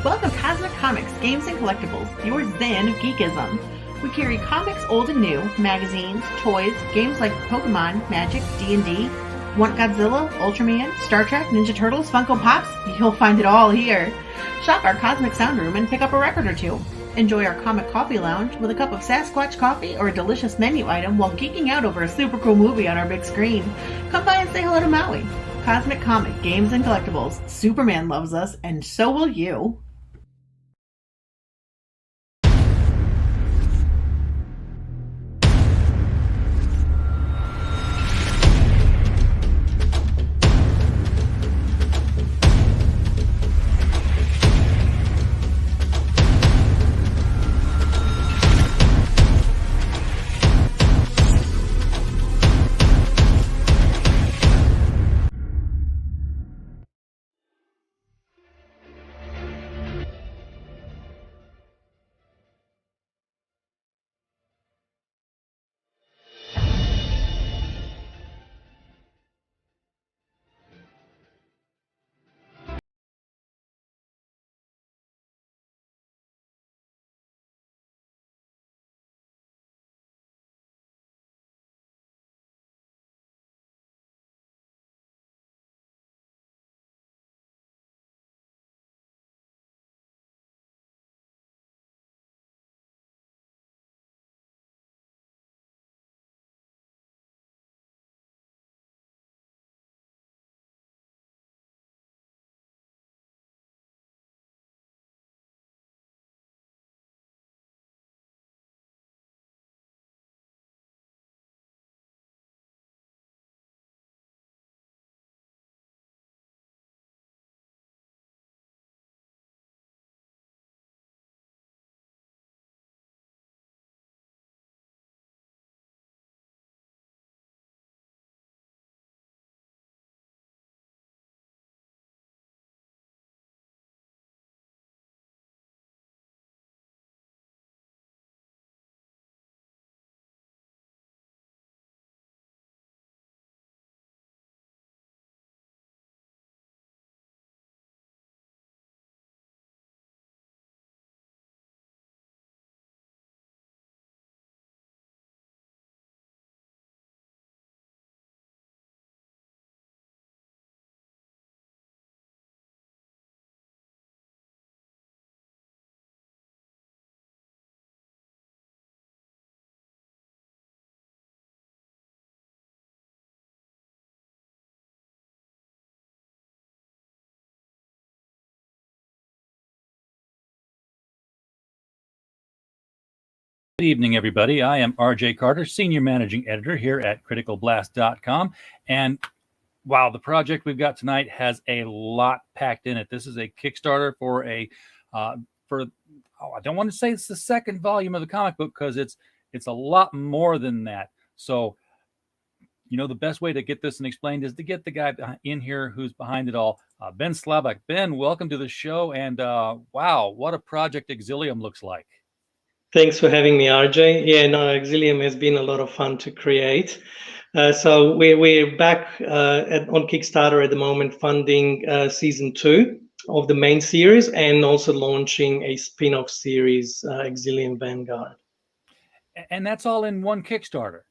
Welcome to Cosmic Comics, Games and Collectibles, your zen of geekism. We carry comics old and new, magazines, toys, games like Pokemon, Magic, D&D. Want Godzilla, Ultraman, Star Trek, Ninja Turtles, Funko Pops? You'll find it all here. Shop our Cosmic Sound Room and pick up a record or two. Enjoy our Comic Coffee Lounge with a cup of Sasquatch coffee or a delicious menu item while geeking out over a super cool movie on our big screen. Come by and say hello to Maui. Cosmic Comic, Games and Collectibles. Superman loves us, and so will you. Good evening, everybody. I am RJ Carter, Senior Managing Editor here at CriticalBlast.com. And wow, the project we've got tonight has a lot packed in it. This is a Kickstarter for I don't want to say it's the second volume of the comic book because it's a lot more than that. So, the best way to get this and explained is to get the guy in here who's behind it all, Ben Slabak. Ben, welcome to the show. And wow, what a project Exilium looks like. Thanks for having me, RJ. Yeah, no, Exilium has been a lot of fun to create. So we're back on Kickstarter at the moment, funding Season 2 of the main series and also launching a spin-off series, Exilium Vanguard. And that's all in one Kickstarter.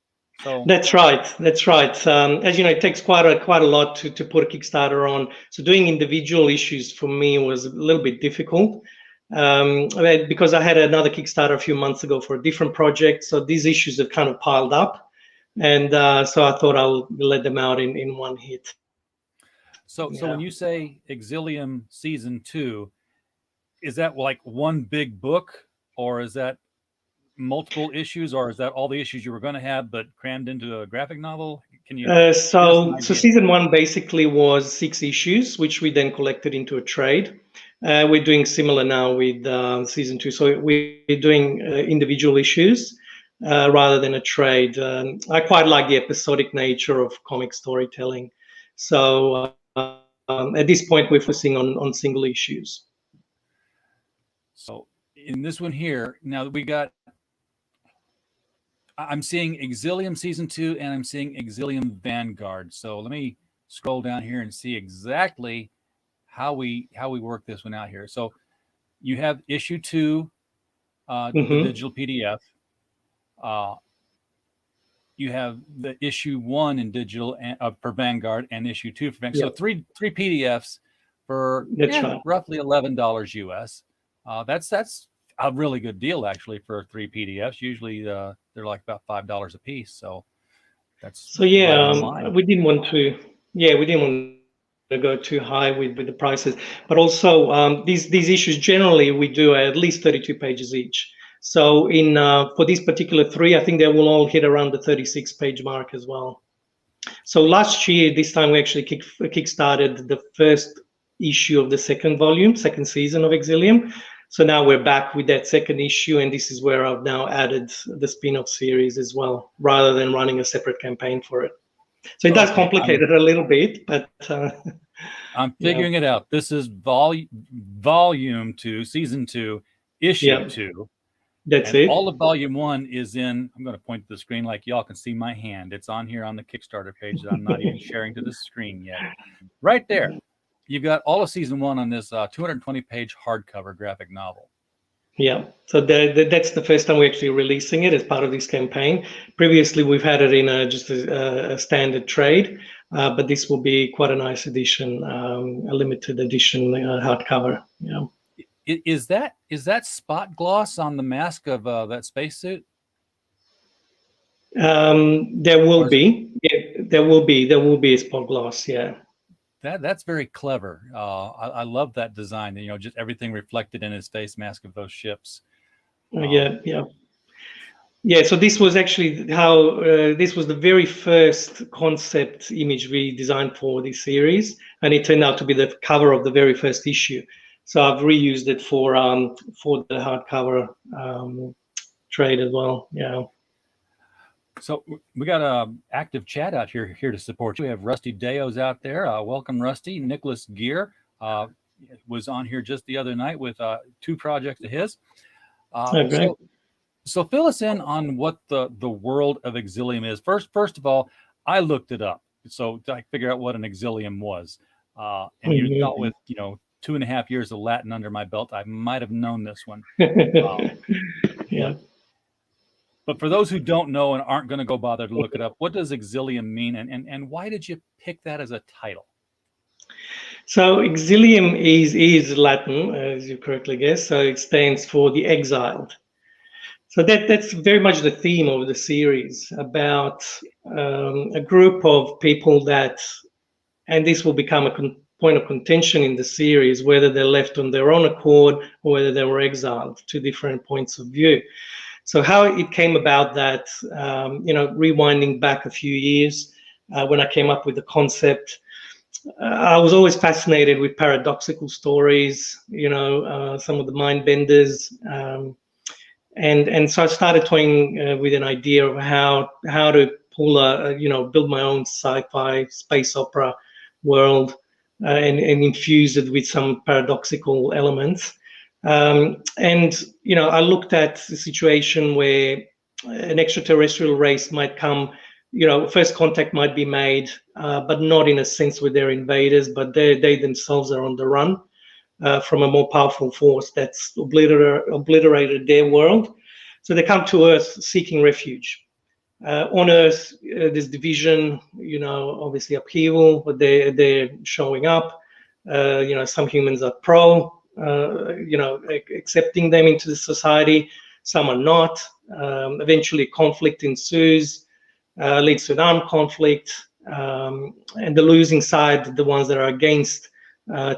So That's right. As you know, it takes quite a lot to put a Kickstarter on. So doing individual issues for me was a little bit difficult. Because I had another Kickstarter a few months ago for a different project, so these issues have kind of piled up, and so I thought I'll let them out in one hit. So when you say Exilium Season 2, is that like one big book, or is that multiple issues, or is that all the issues you were going to have but crammed into a graphic novel? Can you? So Season 1 basically was 6 issues, which we then collected into a trade. We're doing similar now with Season 2. So we're doing individual issues rather than a trade. I quite like the episodic nature of comic storytelling. So at this point, we're focusing on single issues. So in this one here, now we got, I'm seeing Exilium Season 2 and I'm seeing Exilium Vanguard. So let me scroll down here and see exactly how we work this one out here. So You have issue 2, the digital PDF. You have the issue 1 in digital for Vanguard, and issue 2 for Vanguard. So three PDFs for roughly $11 US. That's a really good deal actually for 3 PDFs. Usually they're like about $5 a piece. So that's we didn't want to go too high with the prices, but also these issues generally we do at least 32 pages each. So in for these particular 3, I think they will all hit around the 36-page mark as well. So last year, this time we actually kickstarted the first issue of the second season of Exilium. So now we're back with that second issue, and this is where I've now added the spin-off series as well, rather than running a separate campaign for it. So it does complicate it a little bit, but I'm figuring it out. This is volume 2, season 2, issue 2. That's it. All of volume 1 is in. I'm going to point to the screen like y'all can see my hand. It's on here on the Kickstarter page that I'm not even sharing to the screen yet. Right there, you've got all of season 1 on this 220-page hardcover graphic novel. Yeah, so that's the first time we're actually releasing it as part of this campaign. Previously, we've had it in just a standard trade, but this will be quite a nice edition, a limited edition hardcover. Yeah. Is that spot gloss on the mask of that spacesuit? There will be. Yeah, there will be a spot gloss. Yeah. That's very clever. I love that design. Just everything reflected in his face mask of those ships. Yeah. So this was actually how this was the very first concept image we designed for this series, and it turned out to be the cover of the very first issue. So I've reused it for the hardcover trade as well. Yeah. So we got a active chat out here to support you. We have Rusty Deos out there. Welcome, Rusty. Nicholas Gear was on here just the other night with 2 projects of his. So fill us in on what the world of Exilium is. First of all, I looked it up so I figured out what an Exilium was. And you thought with 2.5 years of Latin under my belt, I might have known this one. Yeah. But for those who don't know and aren't going to go bother to look it up, what does Exilium mean, and why did you pick that as a title? So Exilium is Latin, as you correctly guessed. So it stands for the exiled. So that's very much the theme of the series, about a group of people that, and this will become a point of contention in the series, whether they're left on their own accord or whether they were exiled, 2 different points of view. So how it came about that, rewinding back a few years, when I came up with the concept, I was always fascinated with paradoxical stories, some of the mind benders, and so I started toying with an idea of how to build my own sci-fi space opera world and infuse it with some paradoxical elements. I looked at the situation where an extraterrestrial race might come, first contact might be made, but not in a sense where they're invaders, but they themselves are on the run from a more powerful force that's obliterated their world. So they come to Earth seeking refuge. On Earth, there's division, obviously upheaval, but they're showing up. Some humans are pro, accepting them into the society. Some are not. Eventually, conflict ensues, leads to an armed conflict, and the losing side, the ones that are against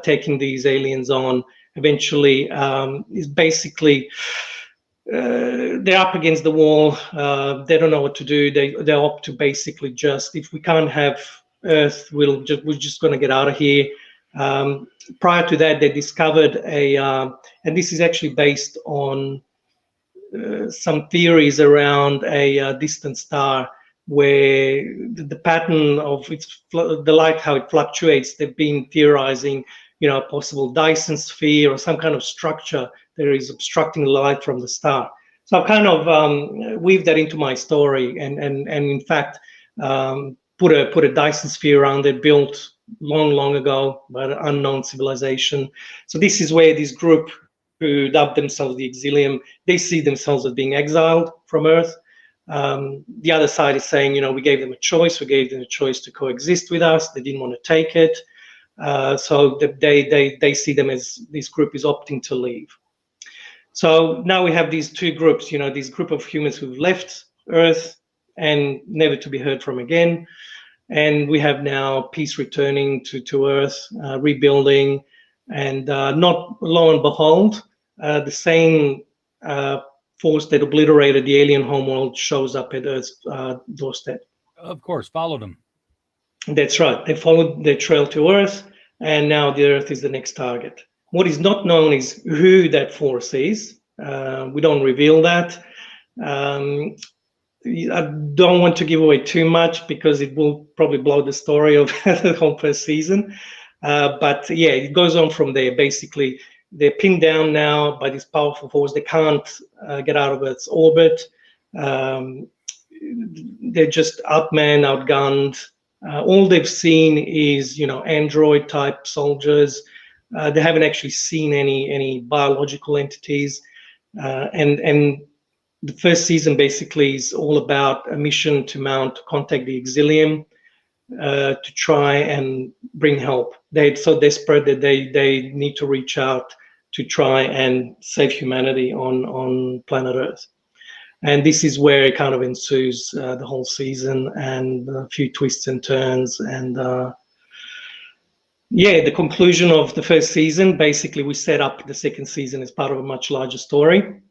taking these aliens on, eventually is basically they're up against the wall. They don't know what to do. They opt to basically just, if we can't have Earth, we're just going to get out of here. Prior to that, they discovered and this is actually based on some theories around a distant star, where the pattern of the light, how it fluctuates. They've been theorizing, a possible Dyson sphere or some kind of structure that is obstructing the light from the star. So I kind of weaved that into my story, and in fact put a Dyson sphere around it, built long ago by an unknown civilization. So this is where this group who dub themselves the Exilium, they see themselves as being exiled from Earth. The other side is saying, we gave them a choice. We gave them a choice to coexist with us. They didn't want to take it. So they see them as this group is opting to leave. So now we have these two groups, this group of humans who've left Earth and never to be heard from again. And we have now peace returning to Earth, rebuilding, and not lo and behold, the same force that obliterated the alien homeworld shows up at Earth's doorstep. Of course, followed them. That's right. They followed their trail to Earth, and now the Earth is the next target. What is not known is who that force is. We don't reveal that. I don't want to give away too much because it will probably blow the story of the whole first season. But yeah, it goes on from there. Basically, they're pinned down now by this powerful force. They can't get out of Earth's orbit. They're just outmanned, outgunned. All they've seen is, android-type soldiers. They haven't actually seen any biological entities. And the first season basically is all about a mission to contact the Exilium to try and bring help. They're so desperate that they need to reach out to try and save humanity on planet Earth. And this is where it kind of ensues the whole season, and a few twists and turns. And the conclusion of the first season, basically we set up the second season as part of a much larger story.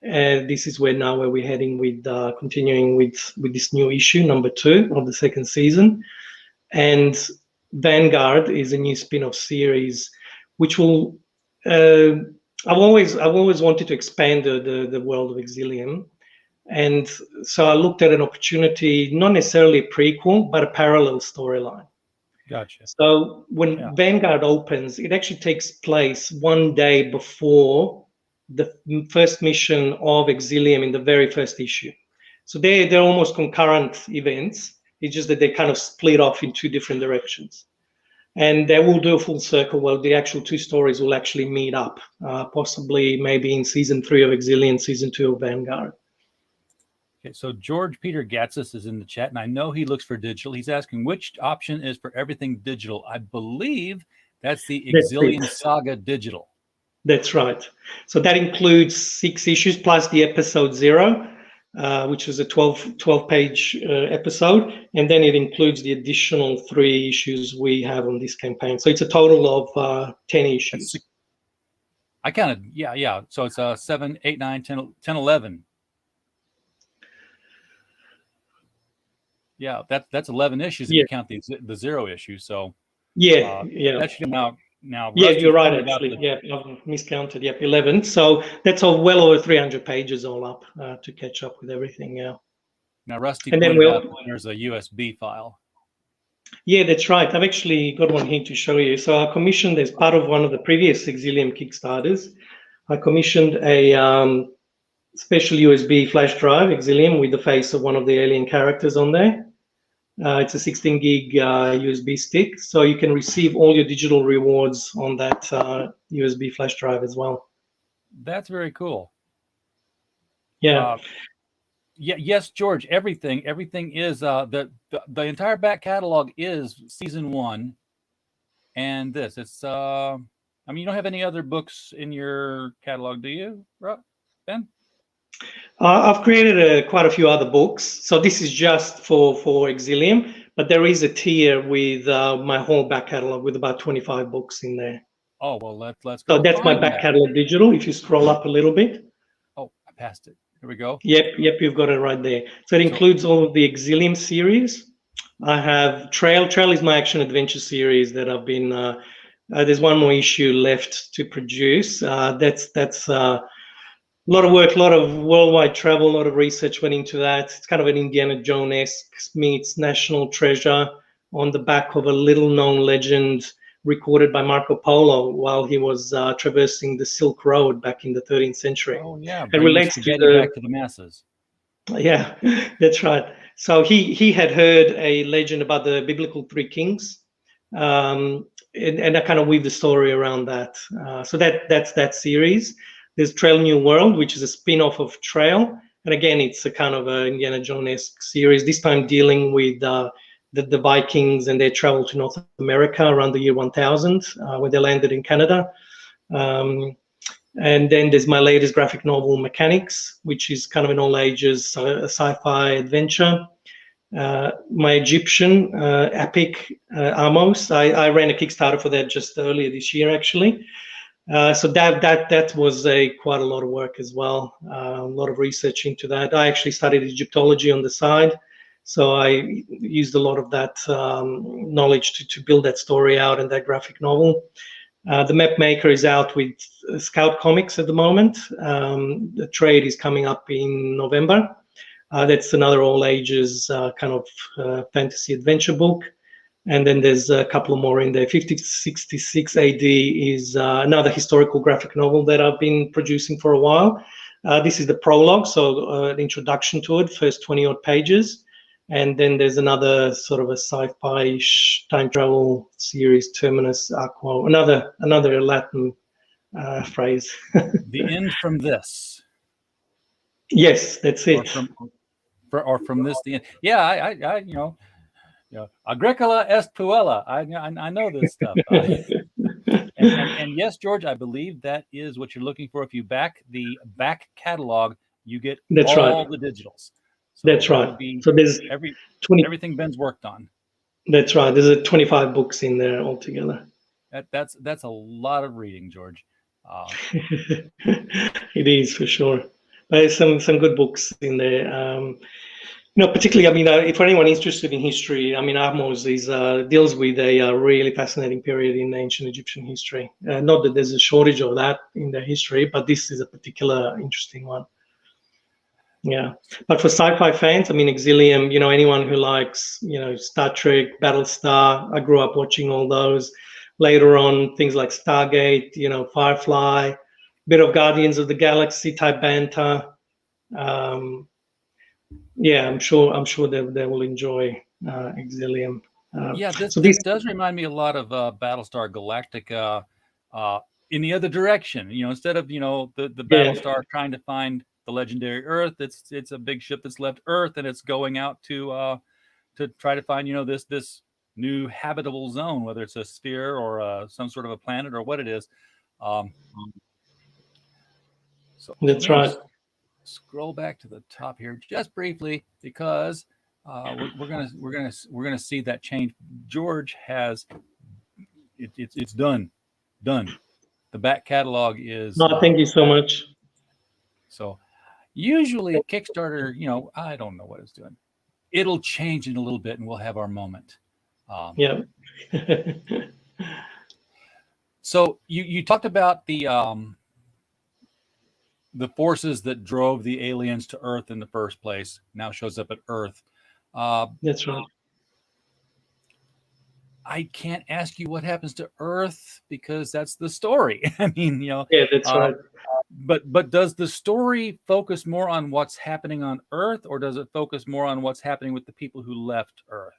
And this is where we're heading with continuing with this new issue, number 2 of the second season. And Vanguard is a new spin-off series, which will. I've always wanted to expand the world of Exilium, and so I looked at an opportunity, not necessarily a prequel, but a parallel storyline. Gotcha. So when Vanguard opens, it actually takes place one day before the first mission of Exilium in the very first issue. So they're almost concurrent events. It's just that they kind of split off in two different directions. And they will do a full circle where the actual two stories will actually meet up, possibly maybe in season 3 of Exilium, season 2 of Vanguard. Okay, so George Peter Gatsis is in the chat, and I know he looks for digital. He's asking which option is for everything digital. I believe that's the Exilium Saga Digital. That's right. So that includes 6 issues plus the episode 0, which is a 12-page episode. And then it includes the additional 3 issues we have on this campaign. So it's a total of 10 issues. I counted, yeah. So it's 7, 8, 9, 10, 11. Yeah, that's 11 issues if you count the 0 issue. So that should come out now. Yeah, you're right, actually. I've miscounted. Yep, 11. So that's well over 300 pages all up to catch up with everything. Yeah. Now, Rusty pointed out there's a USB file. Yeah, that's right. I've actually got one here to show you. So I commissioned, as part of one of the previous Exilium Kickstarters, I commissioned a special USB flash drive, Exilium, with the face of one of the alien characters on there. It's a 16 gig USB stick, so you can receive all your digital rewards on that USB flash drive as well. That's very cool. Yeah. Yes, George. Everything is the entire back catalog is season 1, and this. It's I mean, you don't have any other books in your catalog, do you, Ben? I've created quite a few other books. So this is just for Exilium, but there is a tier with my whole back catalog with about 25 books in there. Oh, well, let's go. So that's my back catalog digital. If you scroll up a little bit. Oh, I passed it. Here we go. Yep, you've got it right there. So it includes all of the Exilium series. I have Trail. Trail is my action adventure series that I've been. There's one more issue left to produce. That's a lot of work, a lot of worldwide travel, a lot of research went into that. It's kind of an Indiana Jones-esque meets National Treasure on the back of a little-known legend recorded by Marco Polo while he was traversing the Silk Road back in the 13th century. Oh, yeah. It relates to back to the masses. Yeah, that's right. So he had heard a legend about the biblical 3 kings and I kind of weave the story around that. So that's that series. There's Trail New World, which is a spin-off of Trail, and again, it's a kind of a Indiana Jones-esque series. This time dealing with the Vikings and their travel to North America around the year 1000, when they landed in Canada. And then there's my latest graphic novel, Mechanics, which is kind of an all ages sci-fi adventure. My Egyptian epic, Amos. I ran a Kickstarter for that just earlier this year, actually. So that was quite a lot of work as well. A lot of research into that. I actually studied Egyptology on the side, so I used a lot of that knowledge to build that story out and that graphic novel. The Map Maker is out with Scout Comics at the moment. The trade is coming up in November. That's another all ages kind of fantasy adventure book. And then there's a couple more in there. 5066 AD is another historical graphic novel that I've been producing for a while. This is the prologue, so an introduction to it, first 20 odd pages. And then there's another sort of a sci-fi time travel series, Terminus Aqua, another Latin phrase. The end from this. Yes, that's it. Or from this, the end. Yeah, I you know, Agricola est puella. I know this stuff. And yes, George, I believe that is what you're looking for. If you back the back catalog, you get all the digitals. So that's right. So there's 20, everything Ben's worked on. That's right. There's 25 books in there altogether. That's a lot of reading, George. It is for sure. There's some good books in there. Particularly, I mean, for anyone interested in history, I mean, Amos deals with a really fascinating period in ancient Egyptian history. Not that there's a shortage of that in their history, but this is a particular interesting one. Yeah, but for sci-fi fans, I mean, Exilium, anyone who likes, Star Trek, Battlestar, I grew up watching all those. Later on, things like Stargate, Firefly, bit of Guardians of the Galaxy type banter. Yeah, I'm sure they will enjoy Exilium. This does remind me a lot of Battlestar Galactica in the other direction. Instead of the Battlestar trying to find the legendary Earth, it's a big ship that's left Earth and it's going out to try to find this new habitable zone, whether it's a sphere or some sort of a planet or what it is. So that's right. Scroll back to the top here just briefly because we're gonna see that change. George has it's done. The back catalog is. No, thank you so much. So usually Kickstarter, I don't know what it's doing. It'll change in a little bit, and we'll have our moment. Yeah. So you talked about the forces that drove the aliens to Earth in the first place now shows up at Earth. That's right. I can't ask you what happens to Earth because that's the story. I mean, Yeah, that's right. But does the story focus more on what's happening on Earth, or does it focus more on what's happening with the people who left Earth?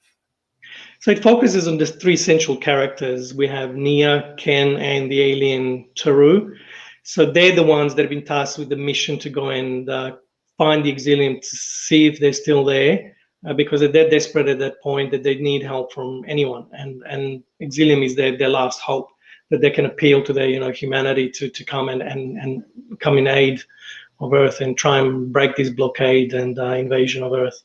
So it focuses on the three central characters. We have Nia, Ken, and the alien Taru. So they're the ones that have been tasked with the mission to go and find the Exilium to see if they're still there, because they're desperate at that point that they need help from anyone. And Exilium is their last hope that they can appeal to their humanity to come and come in aid of Earth and try and break this blockade and invasion of Earth.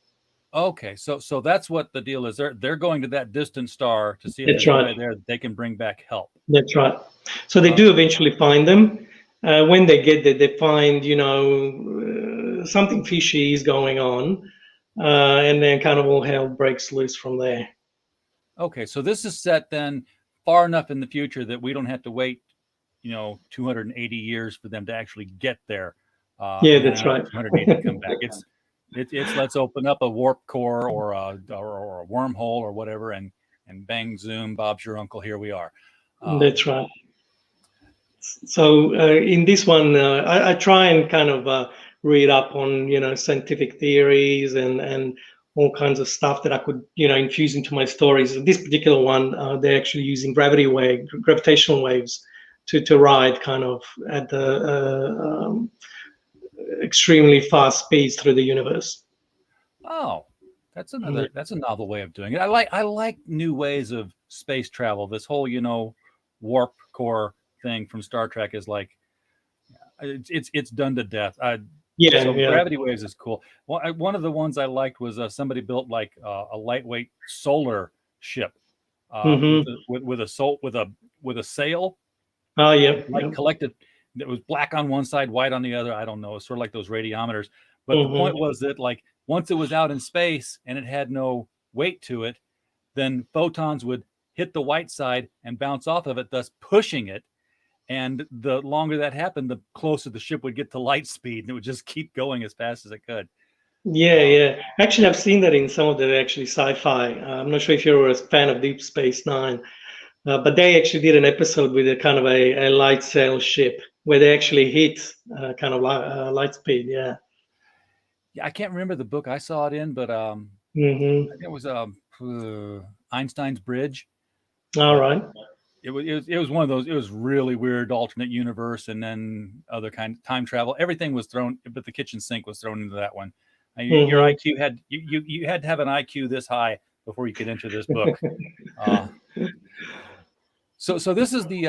Okay, so that's what the deal is. They're going to that distant star to see if there's anybody there they can bring back help. That's right. So they do eventually find them. When they get there, they find something fishy is going on, and then kind of all hell breaks loose from there. Okay, so this is set then far enough in the future that we don't have to wait 280 years for them to actually get there. Yeah, that's right. 280 come back. It's let's open up a warp core or a wormhole or whatever, and bang zoom, Bob's your uncle. Here we are. That's right. So in this one, I try and kind of read up on scientific theories and all kinds of stuff that I could, infuse into my stories. This particular one, they're actually using gravitational waves to ride kind of at the extremely fast speeds through the universe. Oh, that's a novel way of doing it. I like new ways of space travel. This whole, warp core thing from Star Trek is like it's done to death. Gravity waves is cool. Well, one of the ones I liked was somebody built like a lightweight solar ship with a sail. Oh yeah, collected. It was black on one side, white on the other. I don't know. It's sort of like those radiometers. But the point was that like once it was out in space and it had no weight to it, then photons would hit the white side and bounce off of it, thus pushing it. And the longer that happened, the closer the ship would get to light speed, and it would just keep going as fast as it could. Yeah. Actually, I've seen that in some of the sci-fi. I'm not sure if you're a fan of Deep Space Nine, but they actually did an episode with a kind of a light sail ship where they actually hit kind of light speed. Yeah. Yeah, I can't remember the book I saw it in, but I think it was Einstein's Bridge. All right. It was one of those. It was really weird alternate universe, and then other kind of time travel. Everything was thrown, but the kitchen sink was thrown into that one. Your IQ had you had to have an IQ this high before you could enter this book. So this is the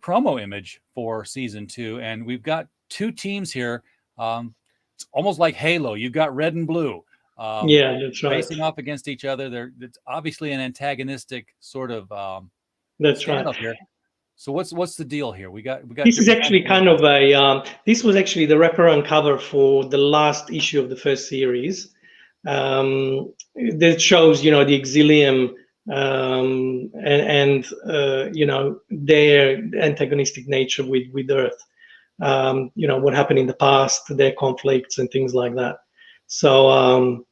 promo image for season 2, and we've got 2 teams here. It's almost like Halo. You've got red and blue. That's right. Facing off against each other. It's obviously an antagonistic sort of. That's right. Here. So what's the deal here? We got. This is actually kind of a. This was actually the wraparound cover for the last issue of the first series. That shows, the Exilium and their antagonistic nature with Earth. What happened in the past, their conflicts and things like that. So and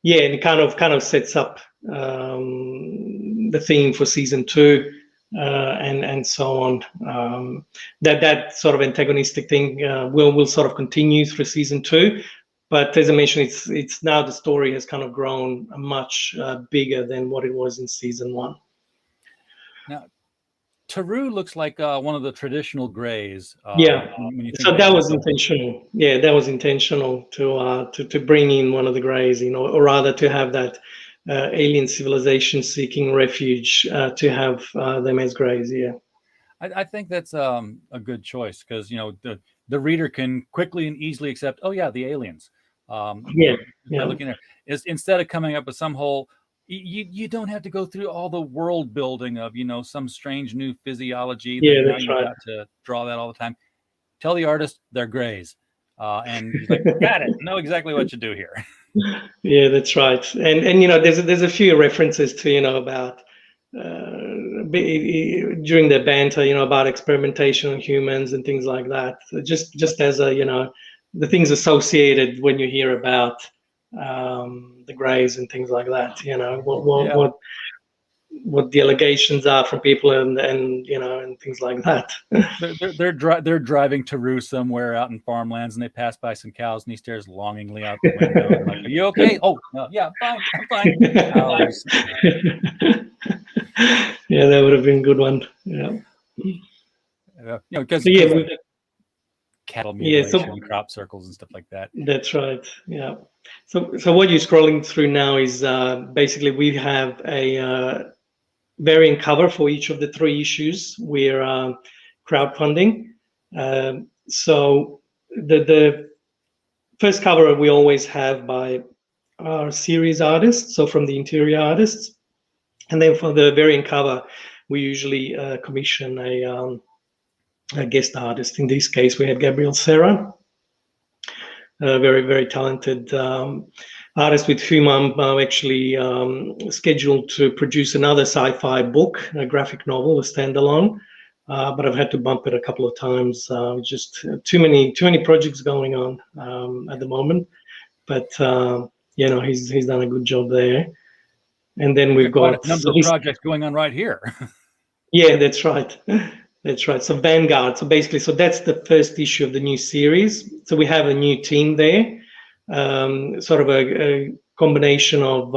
it kind of sets up the theme for season 2. And so on. That sort of antagonistic thing will sort of continue through season 2, but as I mentioned, it's now the story has kind of grown much bigger than what it was in season 1. Now, Taru looks like one of the traditional grays. So that was intentional. Yeah, that was intentional to bring in one of the grays, or rather to have that. Alien civilization seeking refuge to have them as greys. I think that's a good choice because the reader can quickly and easily accept, the aliens. Looking at instead of coming up with some whole, you don't have to go through all the world building of some strange new physiology. That's right. Got to draw that all the time. Tell the artist they're greys, and he's like, got it. Know exactly what you do here. Yeah, that's right. And there's a few references to about during the banter about experimentation on humans and things like that. So just as a the things associated when you hear about the greys and things like that. What the allegations are from people and things like that. They're driving Taru somewhere out in farmlands, and they pass by some cows, and he stares longingly out the window. I'm like, are you okay? Oh no, yeah, fine, I'm fine. Yeah, that would have been a good one. Yeah. Because cattle mutilation, crop circles, and stuff like that. That's right. Yeah. So what you're scrolling through now is basically we have a variant cover for each of the 3 issues. We're crowdfunding. So the first cover we always have by our series artists, so from the interior artists, and then for the variant cover we usually commission a guest artist. In this case, we had Gabriel Serra, a very, very talented artist with whom I'm actually scheduled to produce another sci-fi book, a graphic novel, a standalone. But I've had to bump it a couple of times. Just too many projects going on at the moment. But he's done a good job there. And then we've got a number of projects going on right here. Yeah, that's right. That's right. So Vanguard. So basically, that's the first issue of the new series. So we have a new team there, sort of a combination of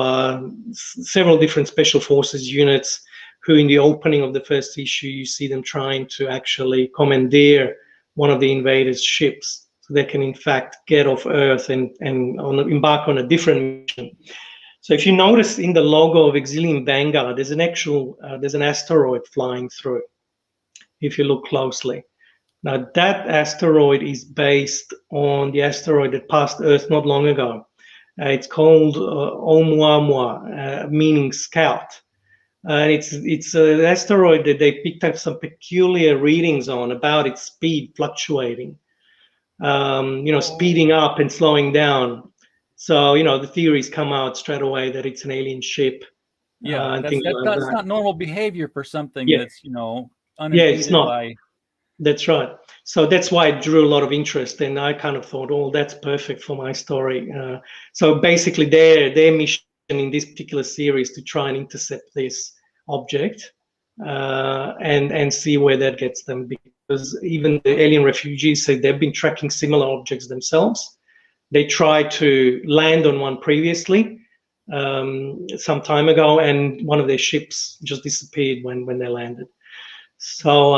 several different special forces units who in the opening of the first issue, you see them trying to actually commandeer one of the invaders' ships so they can in fact get off Earth and embark on a different mission. So if you notice in the logo of Exilium Vanguard, there's an asteroid flying through, if you look closely. Now that asteroid is based on the asteroid that passed Earth not long ago. It's called Oumuamua, meaning scout. And it's an asteroid that they picked up some peculiar readings on about its speed fluctuating, speeding up and slowing down. So, the theories come out straight away that it's an alien ship. Yeah, And that's things like that. not normal behavior for something Yeah. that's, Yeah, it's unimpeded not. by. That's right. So that's why it drew a lot of interest, and I kind of thought, oh, that's perfect for my story. So basically, their mission in this particular series to try and intercept this object and see where that gets them, because even the alien refugees say they've been tracking similar objects themselves. They tried to land on one previously some time ago, and one of their ships just disappeared when they landed. So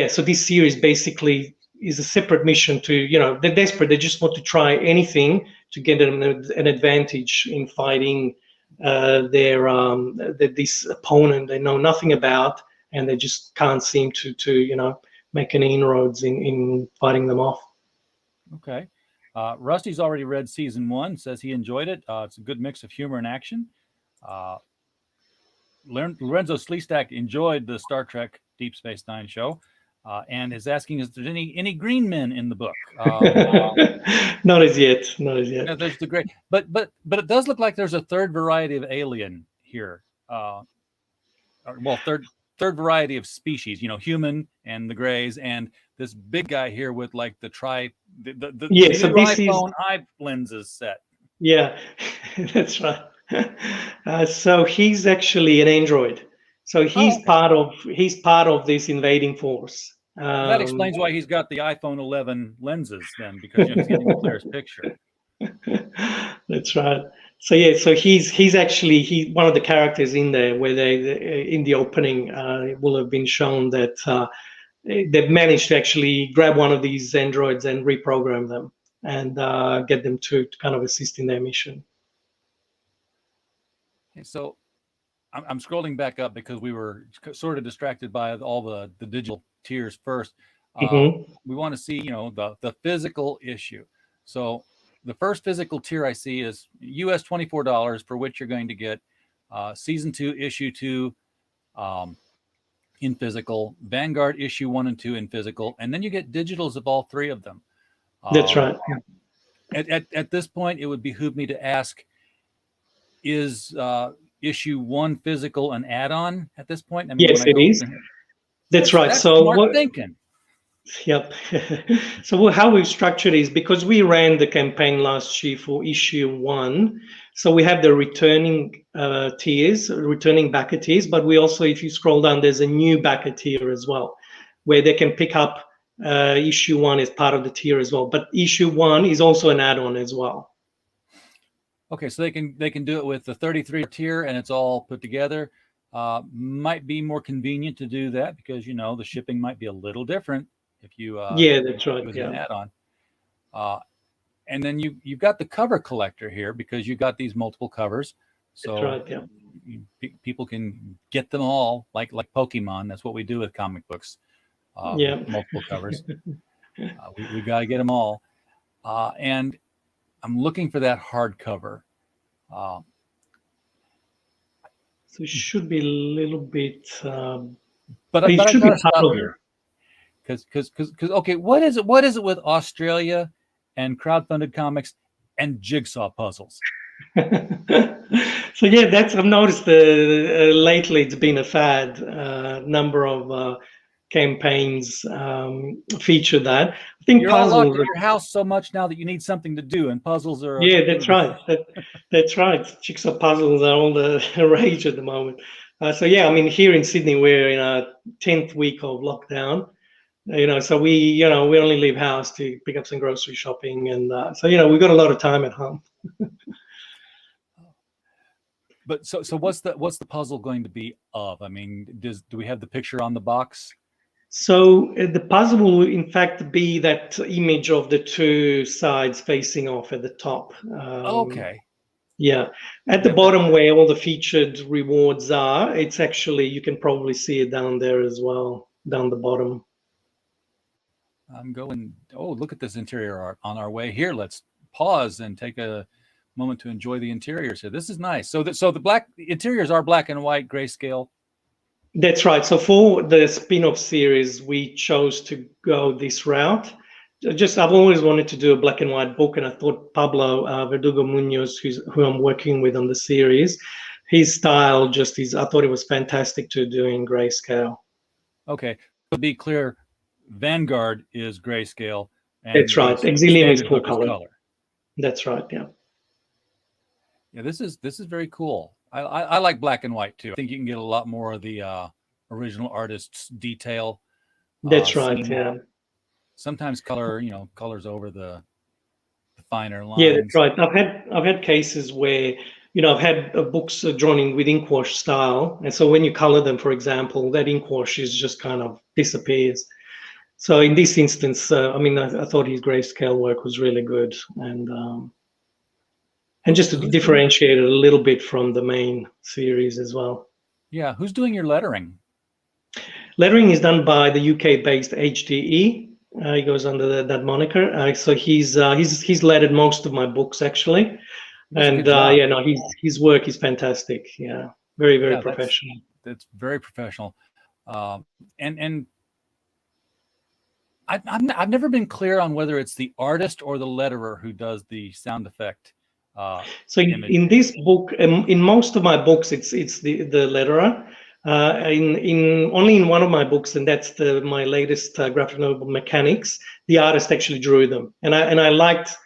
so this series basically is a separate mission to, they're desperate. They just want to try anything to get an advantage in fighting this opponent they know nothing about, and they just can't seem to make any inroads in fighting them off. Okay. Rusty's already read season 1, says he enjoyed it. It's a good mix of humor and action. Lorenzo Sleestack enjoyed the Star Trek Deep Space Nine show, and is asking, is there any green men in the book? Not as yet. Not as yet. Yeah, there's the great, but it does look like there's a third variety of alien here. Third variety of species. Human and the Greys, and this big guy here with like the so this iPhone eye lenses set. Yeah, that's right. So he's actually an android. So he's part of this invading force. That explains why he's got the iPhone 11 lenses then, because he's getting the clearest picture. That's right. So he's actually one of the characters in there where in the opening it will have been shown that they've managed to actually grab one of these androids and reprogram them and get them to kind of assist in their mission. So I'm scrolling back up because we were sort of distracted by all the digital tiers first. We want to see, the physical issue. So the first physical tier I see is US $24, for which you're going to get Season 2, Issue 2 in physical, Vanguard Issue 1 and 2 in physical, and then you get digitals of all three of them. That's right. At this point, it would behoove me to ask, is Issue 1 physical an add-on at this point? Yes, it is. That's right. So smart thinking. Yep. So how we've structured is, because we ran the campaign last year for Issue 1, so we have the returning tiers, returning backer tiers, but we also, if you scroll down, there's a new backer tier as well, where they can pick up Issue 1 as part of the tier as well. But Issue 1 is also an add-on as well. Okay, so they can do it with the 33 tier, and it's all put together. Might be more convenient to do that because the shipping might be a little different if you that's right. an add-on. And then you've got the cover collector here because you've got these multiple covers, so that's right, people can get them all like Pokemon. That's what we do with comic books. Multiple covers. We got to get them all, and I'm looking for that hardcover. So it should be a little bit, but I gotta stop here because okay, what is it with Australia and crowdfunded comics and jigsaw puzzles? So I've noticed lately it's been a fad. Number of campaigns feature that. I think you're all locked in your house so much now that you need something to do, and puzzles are. Yeah, that's right. That's right. Jigsaw puzzles are all the rage at the moment. Here in Sydney, we're in our 10th week of lockdown. So we only leave house to pick up some grocery shopping, and we've got a lot of time at home. But so what's the puzzle going to be of? I mean, do we have the picture on the box? So the puzzle will in fact be that image of the two sides facing off at the top. Okay. Yeah. At the bottom where all the featured rewards are, it's actually, you can probably see it down there as well, down the bottom. I'm going, oh, look at this interior art on our way here. Let's pause and take a moment to enjoy the interiors here. This is nice. So the black interiors are black and white grayscale. That's right. So for the spin-off series, we chose to go this route. I've always wanted to do a black and white book, and I thought Pablo Verdugo Munoz, who I'm working with on the series, his style I thought it was fantastic to do in grayscale. Okay, to be clear, Vanguard is grayscale. And that's right. Exilium is full color. That's right. Yeah. Yeah, this is very cool. I like black and white too. I think you can get a lot more of the original artist's detail. That's right. Yeah. Sometimes colors over the finer lines. Yeah, that's right. I've had cases where I've had books drawn in with ink wash style, and so when you color them, for example, that ink wash is just kind of disappears. So in this instance, I thought his grayscale work was really good, and just to differentiate it a little bit from the main series as well. Yeah, who's doing your lettering? Lettering is done by the UK-based HDE. He goes under that moniker. So he's lettered most of my books actually, his work is fantastic. Yeah, very professional. That's very professional, and I've never been clear on whether it's the artist or the letterer who does the sound effect. So in this book, in most of my books, it's the letterer. In only in one of my books, and that's my latest graphic novel, Mechanics, the artist actually drew them, and I liked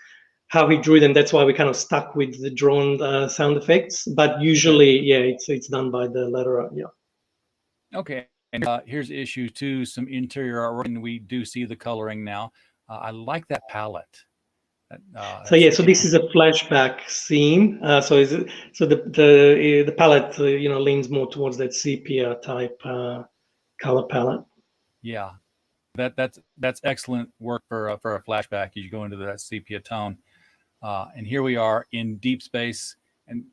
how he drew them. That's why we kind of stuck with the drawn sound effects. But usually, it's done by the letterer. Yeah. Okay, and here's issue 2, some interior artwork, and we do see the coloring now. I like that palette. So this is a flashback scene. The palette leans more towards that sepia type color palette. Yeah, that's excellent work for a flashback. You go into that sepia tone, and here we are in deep space, and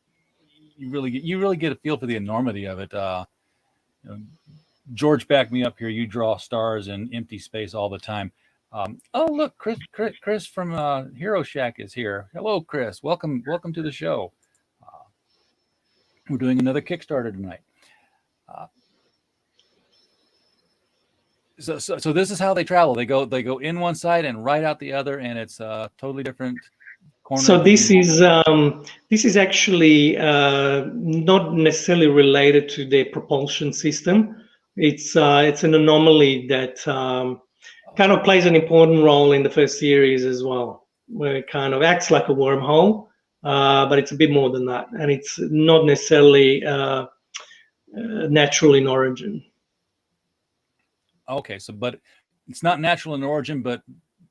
you really get a feel for the enormity of it. George, back me up here. You draw stars in empty space all the time. Oh, look, Chris from Hero Shack is here. Hello, Chris. Welcome to the show. We're doing another Kickstarter tonight. So this is how they travel. They go in one side and right out the other, and it's totally different corner. So this is actually not necessarily related to their propulsion system. It's an anomaly that kind of plays an important role in the first series as well, where it kind of acts like a wormhole, but it's a bit more than that, and it's not necessarily natural in origin. Okay, but it's not natural in origin, but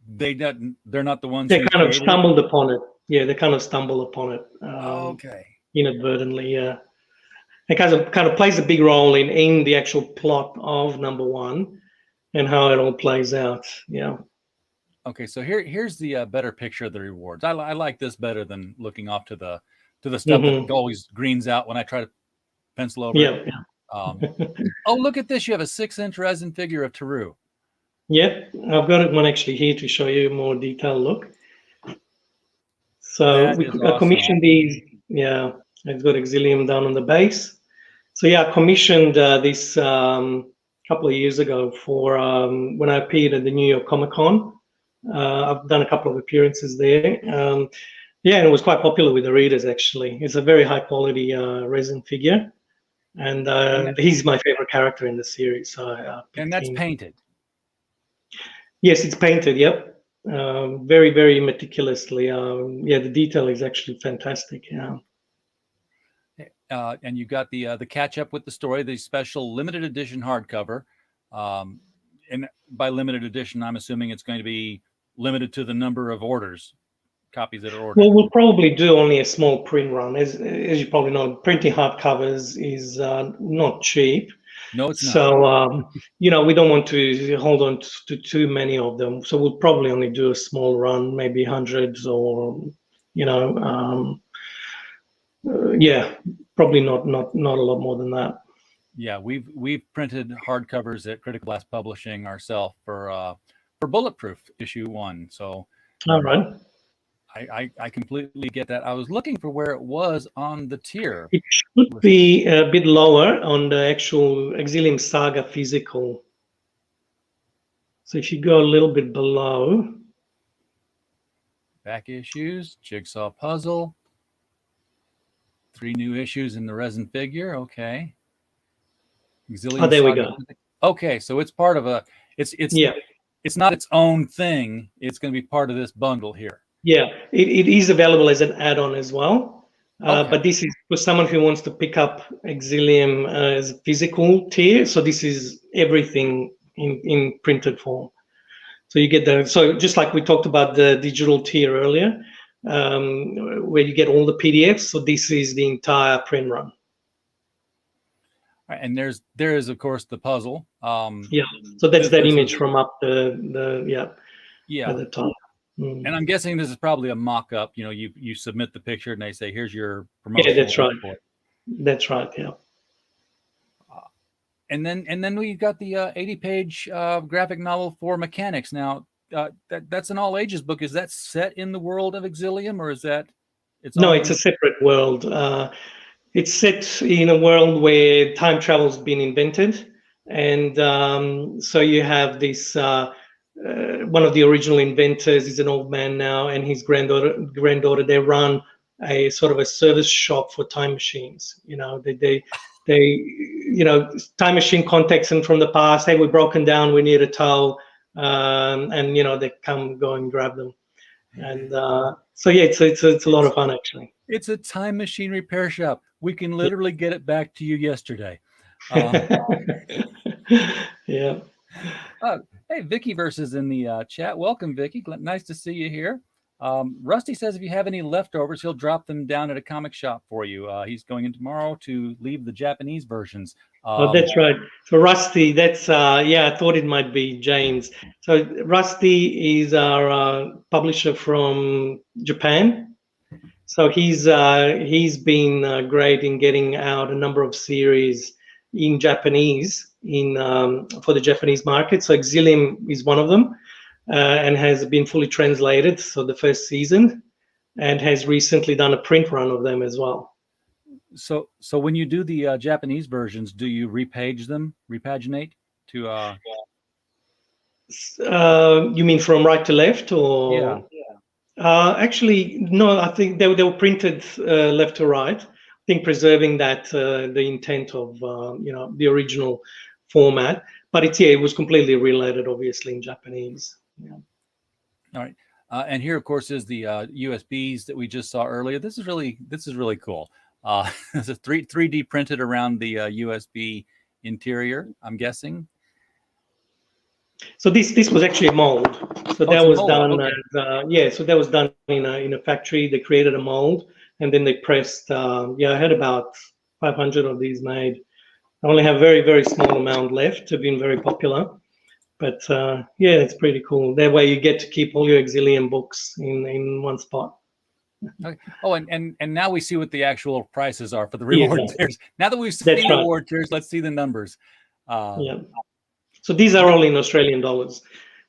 they're not the ones. They kind of stumbled upon it. Yeah, they kind of stumble upon it. Okay. Inadvertently, yeah. It kind of plays a big role in the actual plot of number 1. And how it all plays out. Yeah. Okay, so here's the better picture of the rewards. I like this better than looking off to the stuff that always greens out when I try to pencil over. Yeah. Oh, look at this! You have a 6-inch resin figure of Teru. Yeah, I've got one actually here to show you a more detailed look. So we commissioned these. Yeah, it's got Exilium down on the base. So yeah, I commissioned this. Couple of years ago for when I appeared at the New York Comic Con. I've done a couple of appearances there. And it was quite popular with the readers actually. It's a very high quality resin figure, and he's my favorite character in the series. So and that's painted. Yes, it's painted. Yep, very very meticulously. The detail is actually fantastic. Yeah. And you got the catch up with the story, the special limited edition hardcover. And by limited edition, I'm assuming it's going to be limited to the number of orders copies that are ordered? Well, we'll probably do only a small print run. As you probably know, printing hardcovers is not cheap. No, it's not. So, we don't want to hold on to too many of them. So we'll probably only do a small run, maybe hundreds or, probably not a lot more than that. Yeah, we've printed hardcovers at Critical Blast Publishing ourselves for Bulletproof issue 1. So, all right. I completely get that. I was looking for where it was on the tier. It should be a bit lower on the actual Exilium Saga physical. So if you go a little bit below. Back issues, Jigsaw Puzzle, 3 new issues in the resin figure. Okay. Exilium there Saga. We go. Okay, so it's part of it's not its own thing. It's going to be part of this bundle here. Yeah, it is available as an add-on as well. Okay. But this is for someone who wants to pick up Exilium as a physical tier. So this is everything in printed form. So you get so just like we talked about the digital tier earlier, where you get all the PDFs. So this is the entire print run. And there is of course the puzzle. So that's that image from up the at the top. And I'm guessing this is probably a mock-up. You submit the picture and they say, "Here's your promotion." Yeah, that's right. That's right. Yeah. And then we've got the 80-page graphic novel for mechanics. Now that's an all ages book. Is that set in the world of Exilium, or is that? It's a separate world. It's set in a world where time travel's been invented, and so you have this. One of the original inventors is an old man now, and his granddaughter. They run a sort of a service shop for time machines. They time machine contacts them from the past. Hey, we're broken down. We need a tow, and they go and grab them. And so it's a lot of fun actually. It's a time machine repair shop. We can literally get it back to you yesterday. Yeah. Hey, Vickyverse is in the chat. Welcome, Vicky. Nice to see you here. Rusty says if you have any leftovers, he'll drop them down at a comic shop for you. He's going in tomorrow to leave the Japanese versions. That's right. So Rusty, that's I thought it might be James. So Rusty is our publisher from Japan. So he's been great in getting out a number of series in Japanese for the Japanese market. So Exilium is one of them, and has been fully translated. So the first season, and has recently done a print run of them as well. So when you do the Japanese versions, do you repaginate to? You mean from right to left, or? Yeah. Actually, no. I think they were printed left to right. I think preserving that the intent of the original format, but it was completely related, obviously, in Japanese. Yeah. All right, and here, of course, is the USBs that we just saw earlier. This is really cool. It's a 3D printed around the USB interior, I'm guessing. So this was actually a mold. So that was done. Okay. So that was done in a factory. They created a mold, and then they pressed. I had about 500 of these made. I only have very, very small amount left. Have been very popular, but it's pretty cool. That way you get to keep all your Exilium books in one spot. Okay. Oh, and now we see what the actual prices are for the reward tiers. Now that we've seen the reward tiers, let's see the numbers. So these are all in Australian dollars.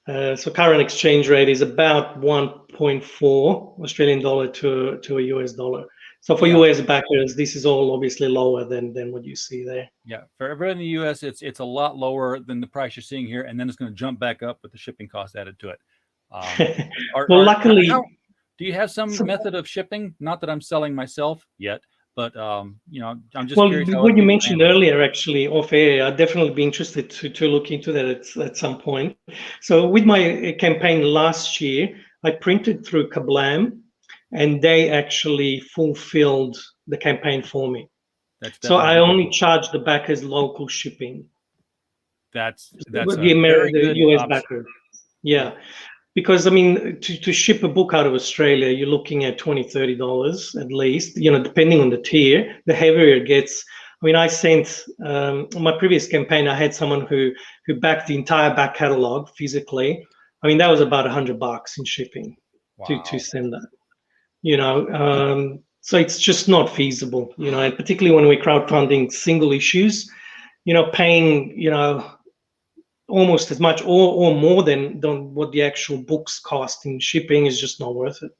So current exchange rate is about 1.4 Australian dollar to a US dollar. So for US backers, this is all obviously lower than what you see there. Yeah, for everybody in the US, it's a lot lower than the price you're seeing here, and then it's going to jump back up with the shipping cost added to it. Luckily, do you have some method of shipping? Not that I'm selling myself yet, but I'm just curious. What you mentioned earlier, actually, off air, I'd definitely be interested to look into that at some point. So with my campaign last year, I printed through Kablam, and they actually fulfilled the campaign for me. So I only charged the backers local shipping. That's the US backer. Yeah. because I mean, to ship a book out of Australia, you're looking at $20-$30 at least, depending on the tier. The heavier it gets. I mean, I sent on my previous campaign, I had someone who backed the entire back catalog physically. I mean, that was about $100 in shipping. Wow. to send that. So it's just not feasible, and particularly when we're crowdfunding single issues, paying, almost as much or more than what the actual books cost in shipping is just not worth it.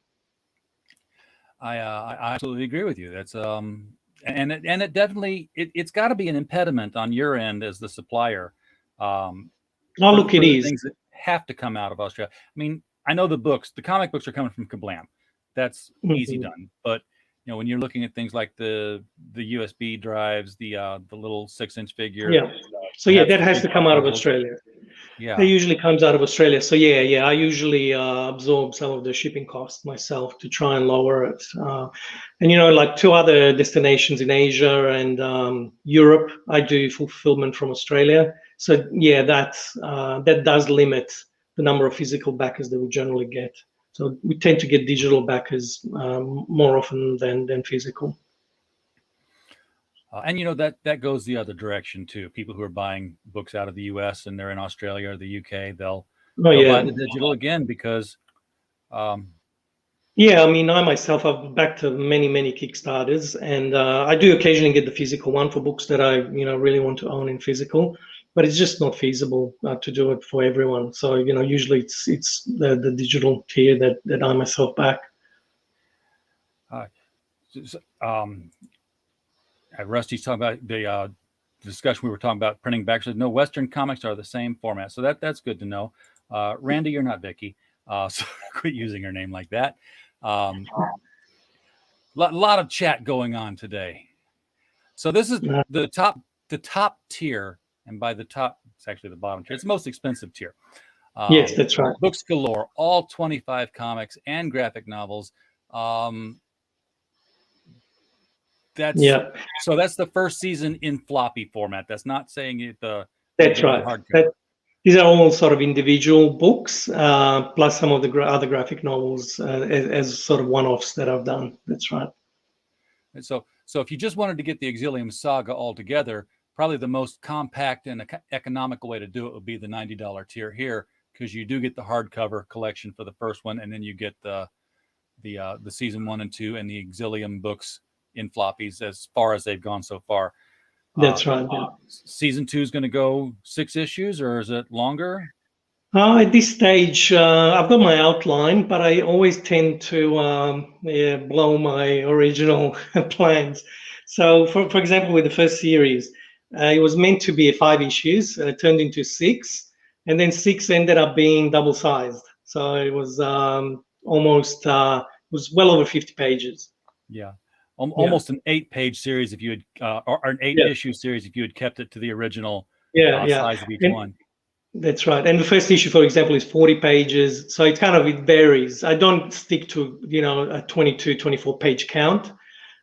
I absolutely agree with you. That's and it definitely it's got to be an impediment on your end as the supplier. Look, it is. Things that have to come out of Australia. I mean, I know the comic books are coming from Kablam. That's easy done. But when you're looking at things like the USB drives, the little 6-inch figure. Yeah. So that has to come out of Australia. Yeah. It usually comes out of Australia. So yeah, I usually absorb some of the shipping costs myself to try and lower it. And like 2 other destinations in Asia and Europe, I do fulfillment from Australia. So yeah, that does limit the number of physical backers that we generally get. So we tend to get digital backers more often than physical. And that goes the other direction too. People who are buying books out of the U.S. and they're in Australia or the UK, they'll buy the digital again because. Yeah, I mean, I myself have backed to many Kickstarters, and I do occasionally get the physical one for books that I really want to own in physical, but it's just not feasible to do it for everyone. So usually it's the digital tier that I myself back. Rusty's talking about the discussion we were talking about printing back. So no, Western comics are the same format. So that's good to know. Randy, you're not Vicky. So quit using her name like that. Lot of chat going on today. So this is the top tier. And by the top, it's actually the bottom tier. It's the most expensive tier. Yes, that's right. Books galore, all 25 comics and graphic novels. So that's the first season in floppy format. That's not saying it. That's right. These are all sort of individual books, plus some of the other graphic novels as sort of one-offs that I've done. That's right. And so if you just wanted to get the Exilium Saga all together, probably the most compact and economical way to do it would be the $90 tier here, because you do get the hardcover collection for the first one, and then you get the season 1 and 2 and the Exilium books in floppies as far as they've gone so far. That's right. Yeah. Season 2 is going to go 6 issues, or is it longer? At this stage, I've got my outline, but I always tend to blow my original plans. So, for example, with the first series, it was meant to be 5 issues. It turned into 6, and then 6 ended up being double-sized. So it was almost was well over 50 pages. Yeah. Almost an 8-page series if you had, or an 8-issue series if you had kept it to the original size of each one. That's right. And the first issue, for example, is 40 pages. So it varies. I don't stick to, a 22, 24-page count.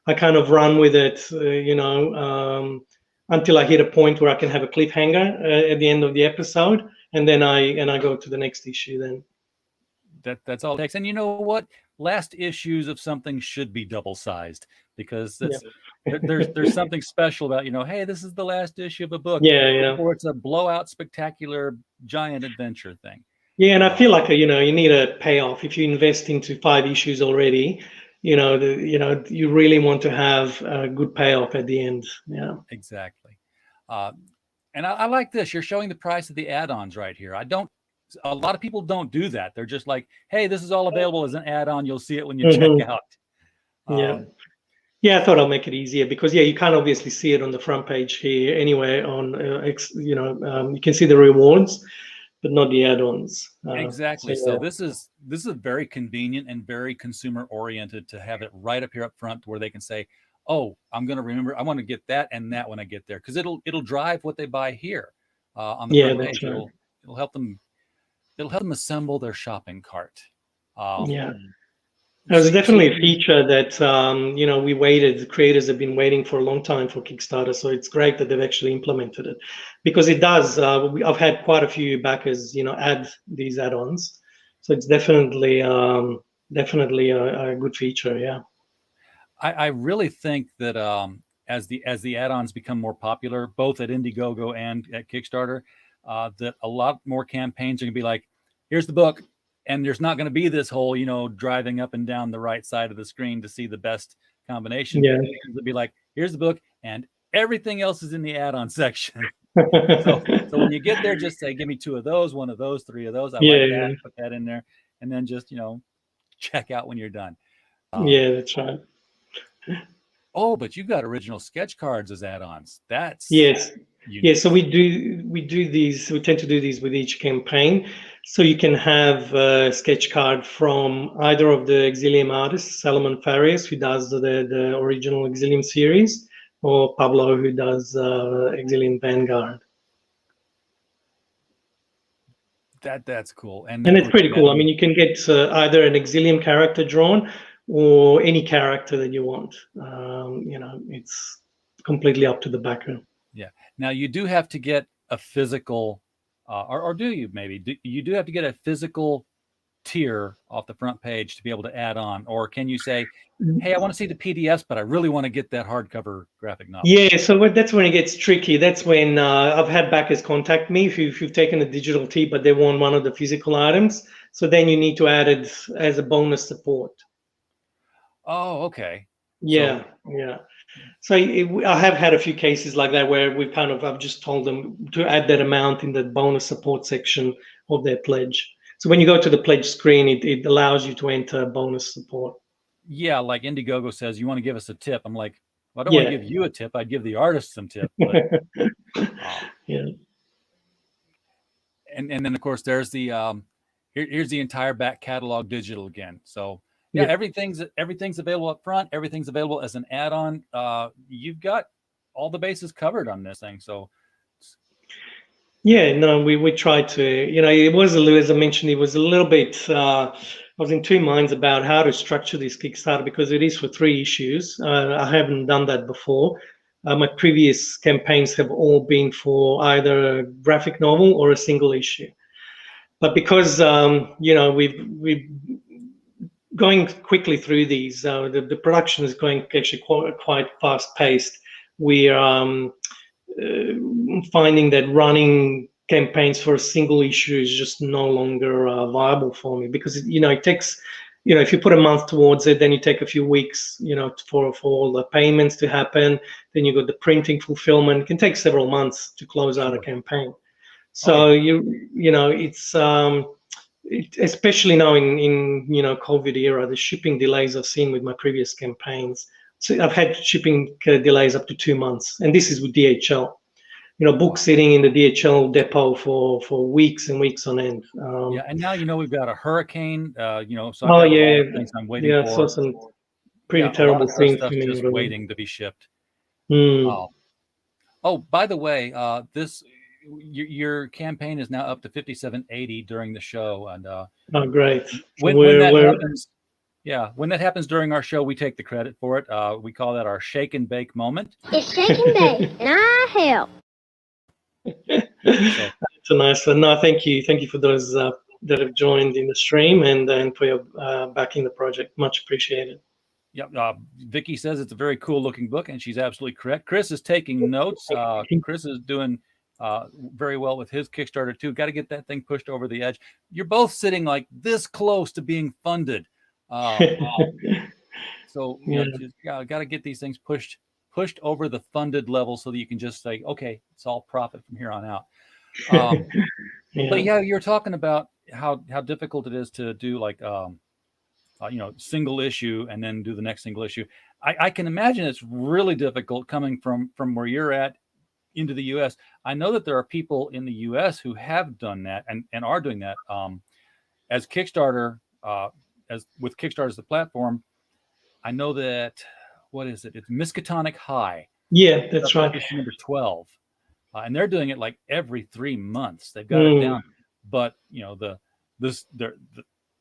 I kind of run with it, until I hit a point where I can have a cliffhanger at the end of the episode, and then I go to the next issue then. That's all it takes. And you know what? Last issues of something should be double-sized, because there's something special about, hey, this is the last issue of a book. Or it's a blowout, spectacular, giant adventure thing. Yeah, and I feel like you need a payoff. If you invest into 5 issues already, you really want to have a good payoff at the end. Yeah, exactly. And I like this. You're showing the price of the add-ons right here. A lot of people don't do that. They're just like, hey, this is all available as an add-on. You'll see it when you check out. I thought I'll make it easier because you can't obviously see it on the front page here anyway. You can see the rewards, but not the add-ons. Exactly. So this is very convenient and very consumer oriented to have it right up here up front, where they can say, oh, I'm going to remember, I want to get that and that when I get there, because it'll drive what they buy here on the front page. Right. It'll help them. It'll help them assemble their shopping cart. There's definitely a feature that we waited. The creators have been waiting for a long time for Kickstarter, so it's great that they've actually implemented it, because it does. I've had quite a few backers, add these add-ons, So it's definitely a good feature. Yeah. I really think that as the add-ons become more popular, both at Indiegogo and at Kickstarter, that a lot more campaigns are gonna be like, here's the book, and there's not gonna be this whole, driving up and down the right side of the screen to see the best combination. Yeah. It'll be like, here's the book, and everything else is in the add-on section. So when you get there, just say, give me 2 of those, 1 of those, 3 of those. I like that. Put that in there, and then just check out when you're done. Yeah, that's right. Oh, but you've got original sketch cards as add-ons. That's yes. unique. Yeah, so we do these. We tend to do these with each campaign. So you can have a sketch card from either of the Exilium artists, Salomon Farias, who does the original Exilium series, or Pablo, who does Exilium Vanguard. That's cool, and it's pretty cool. I mean, you can get either an Exilium character drawn or any character that you want. It's completely up to the backer. Yeah. Now you do have to get a physical, or do you maybe? You do have to get a physical tier off the front page to be able to add on, or can you say, hey, I want to see the PDFs, but I really want to get that hardcover graphic novel? Yeah, so that's when it gets tricky. That's when I've had backers contact me if you've taken a digital tee, but they want one of the physical items. So then you need to add it as a bonus support. Oh, okay. Yeah, yeah. So I have had a few cases like that where I've just told them to add that amount in the bonus support section of their pledge. So when you go to the pledge screen, it allows you to enter bonus support. Yeah, like Indiegogo says, you want to give us a tip. I'm like, well, I don't want to give you a tip. I'd give the artist some tip. But, yeah. And then of course there's the here's the entire back catalog digital again. So yeah, everything's available up front. Everything's available as an add-on. You've got all the bases covered on this thing. So yeah, no, we tried to, it was as I mentioned, it was a little bit, I was in 2 minds about how to structure this Kickstarter because it is for 3 issues. I haven't done that before. My previous campaigns have all been for either a graphic novel or a single issue. But because, we've going quickly through these, the production is going actually quite fast paced. We're finding that running campaigns for a single issue is just no longer viable for me because it takes, if you put a month towards it, then you take a few weeks, for all the payments to happen. Then you got the printing, fulfillment. It can take several months to close out a campaign. So it's especially now in COVID era, the shipping delays I've seen with my previous campaigns. So I've had shipping delays up to 2 months, and this is with DHL. Books sitting in the DHL depot for weeks and weeks on end. and now we've got a hurricane. So I've got things I'm waiting for. So some pretty terrible things stuff just waiting to be shipped. Mm. Oh, by the way, your campaign is now up to 5780 during the show, and oh, great! When that happens. Yeah, when that happens during our show, we take the credit for it. We call that our shake and bake moment. It's shake and bake, and I help. That's a nice one. No, thank you for those that have joined in the stream and for your backing the project. Much appreciated. Yeah, Vicky says it's a very cool looking book, and she's absolutely correct. Chris is taking notes. Chris is doing very well with his Kickstarter too. Got to get that thing pushed over the edge. You're both sitting like this close to being funded. So got to get these things pushed over the funded level so that you can just say, okay, it's all profit from here on out. But yeah, you're talking about how difficult it is to do like single issue and then do the next single issue. I can imagine it's really difficult coming from where you're at into the US. I know that there are people in the US who have done that and are doing that as Kickstarter. As with Kickstarter as the platform, I know that it's Miskatonic High. Yeah, that's right. Issue number 12, and they're doing it like every 3 months. They've got it down, but the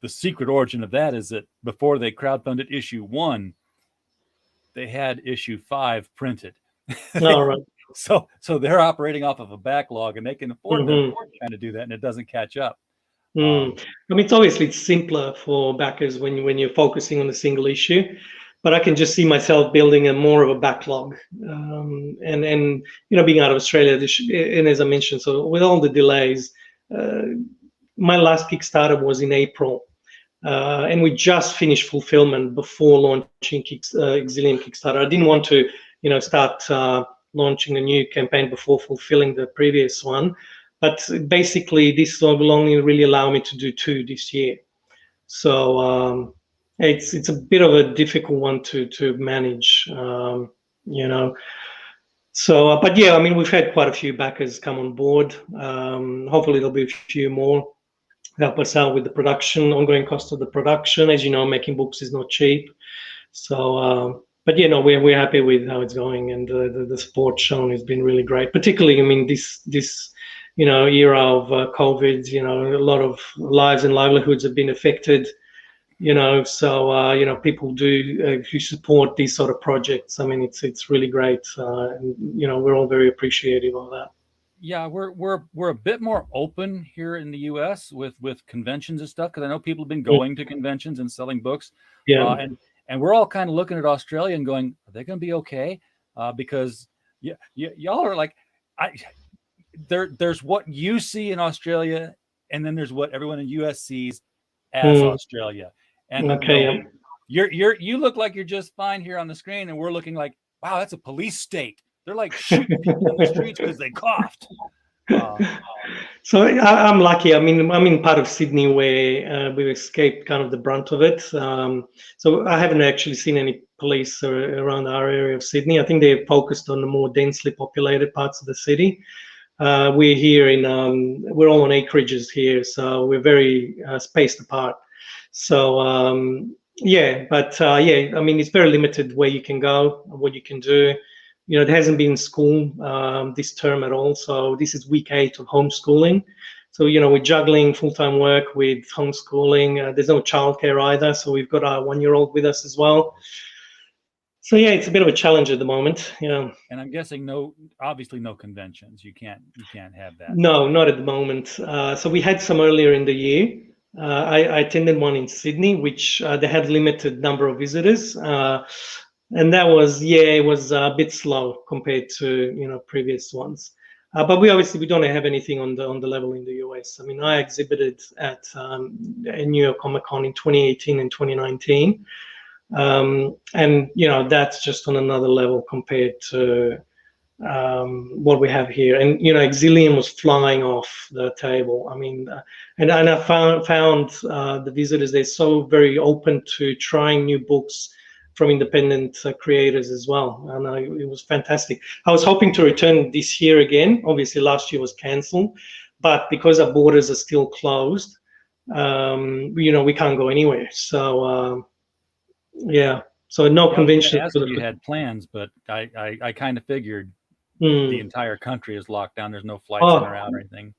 secret origin of that is that before they crowdfunded issue 1, they had issue 5 printed. All right. So they're operating off of a backlog, and they can afford to kind of do that, and it doesn't catch up. I mean, it's simpler for backers when you're focusing on a single issue, but I can just see myself building a more of a backlog, and being out of Australia, and as I mentioned, so with all the delays, my last Kickstarter was in April, and we just finished fulfillment before launching Exilium Kickstarter. I didn't want to, start launching a new campaign before fulfilling the previous one. But basically, this will only really allow me to do 2 this year. So it's a bit of a difficult one to manage, So, but yeah, I mean, we've had quite a few backers come on board. Hopefully, there'll be a few more help us out with the production, ongoing cost of the production. As you know, making books is not cheap. So, but we're happy with how it's going, and the support shown has been really great. Particularly, I mean, this era of COVID, a lot of lives and livelihoods have been affected. So people who support these sort of projects. I mean, it's really great, and we're all very appreciative of that. Yeah, we're a bit more open here in the U.S. with conventions and stuff, because I know people have been going to conventions and selling books. Yeah. And we're all kind of looking at Australia and going, are they going to be okay? Because y'all are like, there's what you see in Australia, and then there's what everyone in US sees as Australia. And okay, you look like you're just fine here on the screen, and we're looking like, wow, that's a police state. They're like shooting people in the streets because they coughed. So I'm lucky. I mean, I'm in part of Sydney where we've escaped kind of the brunt of it. So I haven't actually seen any police around our area of Sydney. I think they're focused on the more densely populated parts of the city. We're here we're all on acreages here, so we're very spaced apart. So I mean, it's very limited where you can go, what you can do. It hasn't been school this term at all. So this is week 8 of homeschooling. So, we're juggling full-time work with homeschooling. There's no childcare either. So we've got our 1-year-old with us as well. So yeah, it's a bit of a challenge at the moment. Yeah. And I'm guessing obviously no conventions. You can't have that. No, not at the moment. So we had some earlier in the year. I attended one in Sydney, which they had limited number of visitors. And that was, it was a bit slow compared to, previous ones. But we don't have anything on the level in the US. I mean, I exhibited at New York Comic Con in 2018 and 2019. And, that's just on another level compared to what we have here. And, Exilium was flying off the table. I mean, and I found the visitors, they're so very open to trying new books from independent creators as well, and it was fantastic. I was hoping to return this year again. Obviously, last year was cancelled, but because our borders are still closed, we can't go anywhere. So, so no convention. You had plans, but I kind of figured the entire country is locked down. There's no flights in or out or anything.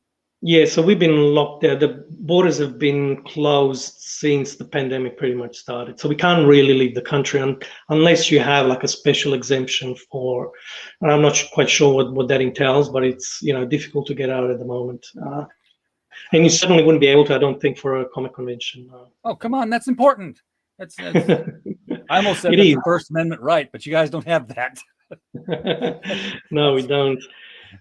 Yeah, so we've been locked there. The borders have been closed since the pandemic pretty much started. So we can't really leave the country unless you have like a special exemption for, and I'm not quite sure what that entails, but it's, difficult to get out at the moment. And you certainly wouldn't be able to, I don't think, for a comic convention. Oh, come on. That's important. That's I almost said that's the First Amendment right, but you guys don't have that. No, we don't.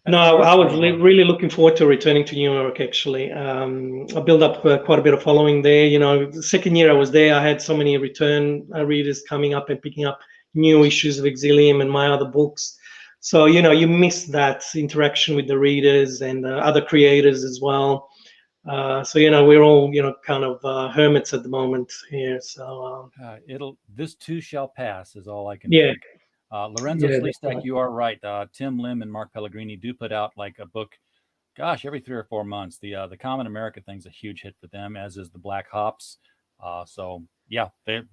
No, I was really looking forward to returning to New York, actually. I built up quite a bit of following there. The second year I was there, I had so many return readers coming up and picking up new issues of Exilium and my other books. So, you miss that interaction with the readers and other creators as well. So, we're all, kind of hermits at the moment here. So this too shall pass is all I can think. Lorenzo Sleestak, you are right. Tim Lim and Mark Pellegrini do put out like a book, every 3 or 4 months. The Common America thing's a huge hit for them, as is the Black Hops. So yeah, there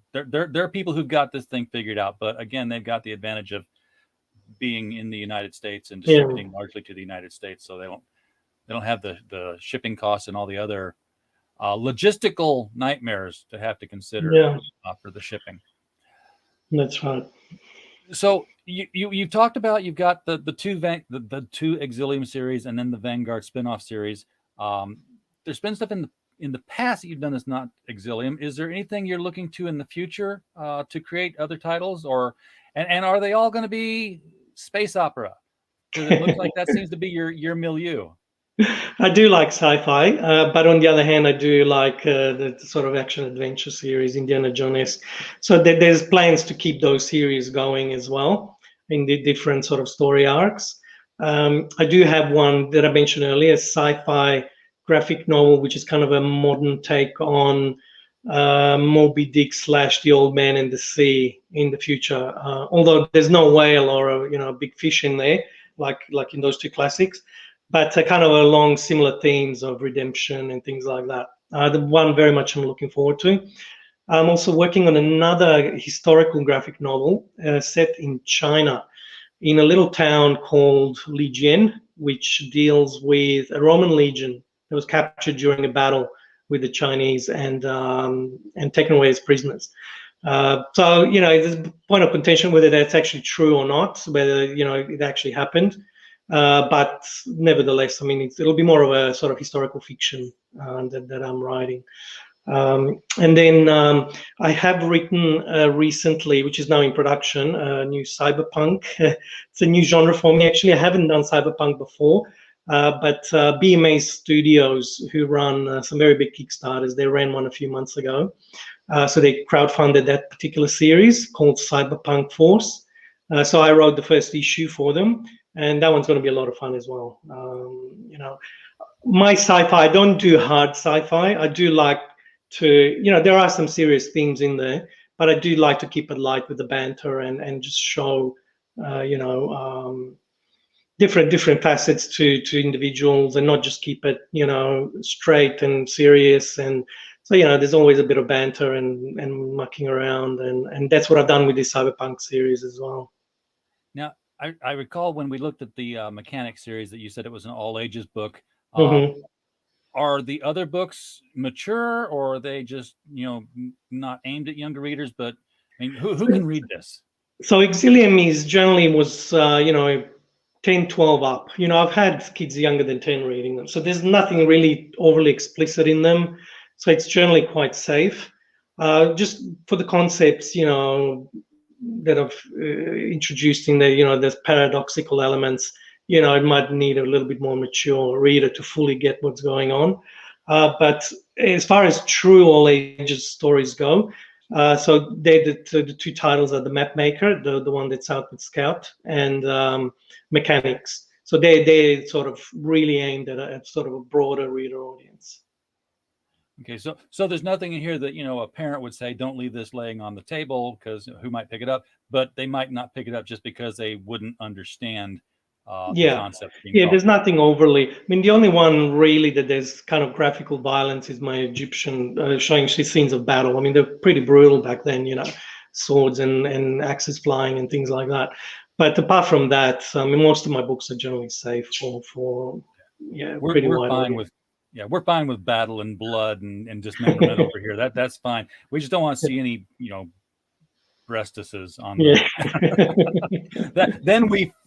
are people who've got this thing figured out, but again, they've got the advantage of being in the United States and distributing largely to the United States, so they don't have the shipping costs and all the other logistical nightmares to have to consider for the shipping. That's right. So you talked about, you've got the two Exilium series and then the Vanguard spinoff series. There's been stuff in in the past that you've done this, not Exilium. Is there anything you're looking to in the future to create other titles, or and are they all going to be space opera? Because it looks like that seems to be your milieu. I do like sci-fi, but on the other hand, I do like the sort of action adventure series, Indiana Jones. So there's plans to keep those series going as well in the different sort of story arcs. I do have one that I mentioned earlier, sci-fi graphic novel, which is kind of a modern take on Moby Dick / The Old Man and the Sea in the future. Although there's no whale or a big fish in there, like in those two classics. But kind of along similar themes of redemption and things like that. The one very much I'm looking forward to. I'm also working on another historical graphic novel set in China, in a little town called Lijian, which deals with a Roman legion that was captured during a battle with the Chinese and taken away as prisoners. So there's a point of contention whether that's actually true or not, whether it actually happened. But nevertheless, I mean, it'll be more of a sort of historical fiction that I'm writing. And then I have written recently, which is now in production, a new cyberpunk. It's a new genre for me. Actually, I haven't done cyberpunk before, but BMA Studios, who run some very big Kickstarters, they ran one a few months ago. So they crowdfunded that particular series called Cyberpunk Force. So I wrote the first issue for them. And that one's going to be a lot of fun as well. My sci-fi, I don't do hard sci-fi. I do like to, there are some serious themes in there, but I do like to keep it light with the banter and just show, different facets to individuals and not just keep it, straight and serious. And so, there's always a bit of banter and mucking around. And that's what I've done with this Cyberpunk series as well. Now, I recall when we looked at the Mechanics series that you said it was an all ages book. Are the other books mature, or are they just not aimed at younger readers? But I mean, who can read this? So Exilium was 10, 12 up. I've had kids younger than 10 reading them, so there's nothing really overly explicit in them. So it's generally quite safe. Just for the concepts, that I've introduced in there, there's paradoxical elements. It might need a little bit more mature reader to fully get what's going on. But as far as true all ages stories go, so the two titles are The Map Maker, the one that's out with Scout, and Mechanics. So they sort of really aimed at a sort of a broader reader audience. Okay, so there's nothing in here that a parent would say, don't leave this laying on the table, because who might pick it up, but they might not pick it up just because they wouldn't understand the concept. There's nothing overly. I mean, the only one really that there's kind of graphical violence is my Egyptian, showing scenes of battle. I mean, they're pretty brutal back then, swords and axes flying and things like that. But apart from that, I mean, most of my books are generally safe for pretty we're wide fine audience. with. Yeah, we're fine with battle and blood and dismemberment over here. That's fine. We just don't want to see any, breastises on the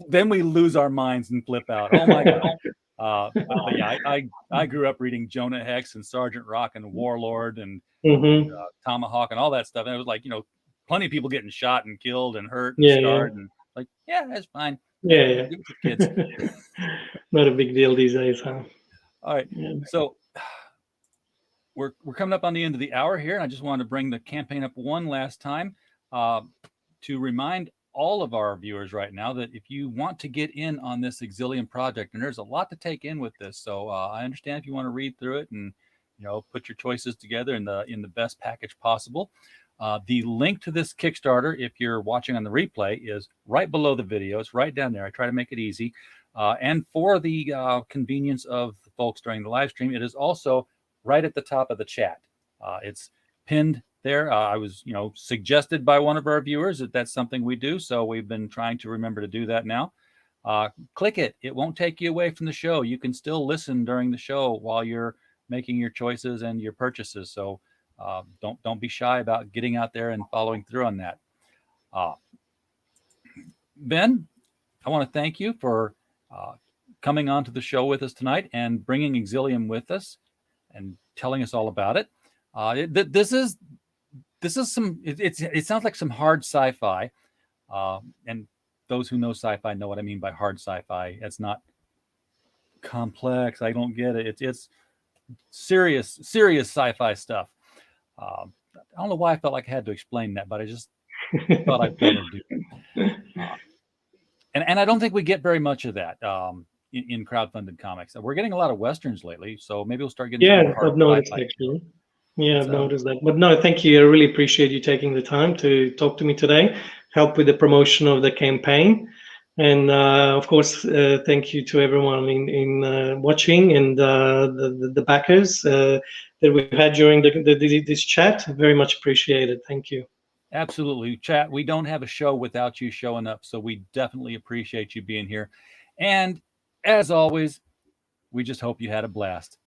then we lose our minds and flip out. Oh my god. But yeah, I grew up reading Jonah Hex and Sergeant Rock and Warlord and Tomahawk and all that stuff. And it was like, plenty of people getting shot and killed and hurt and scarred and like, that's fine. Yeah. Kids. Not a big deal these days, huh? All right, so we're coming up on the end of the hour here. I just wanted to bring the campaign up one last time to remind all of our viewers right now that if you want to get in on this Exilium project, and there's a lot to take in with this, so I understand if you want to read through it and put your choices together in the best package possible. The link to this Kickstarter, if you're watching on the replay, is right below the video. It's right down there. I try to make it easy. And for the convenience of the folks during the live stream, it is also right at the top of the chat. It's pinned there. I was, suggested by one of our viewers that that's something we do. So we've been trying to remember to do that now. Click it. It won't take you away from the show. You can still listen during the show while you're making your choices and your purchases. So don't be shy about getting out there and following through on that. Ben, I want to thank you for coming on to the show with us tonight and bringing Exilium with us. And telling us all about it. This is some. It sounds like some hard sci-fi, and those who know sci-fi know what I mean by hard sci-fi. It's not complex. I don't get it. It's serious sci-fi stuff. I don't know why I felt like I had to explain that, but I just thought I'd better do it. And I don't think we get very much of that in crowdfunded comics. We're getting a lot of Westerns lately, so maybe we'll start getting some hard I've noticed sci-fi. actually. Yeah, I've noticed that. But no, thank you. I really appreciate you taking the time to talk to me today, help with the promotion of the campaign. And of course, thank you to everyone in watching and the backers that we've had during this chat. Very much appreciated. Thank you. Absolutely. Chat, we don't have a show without you showing up, so we definitely appreciate you being here. And as always, we just hope you had a blast.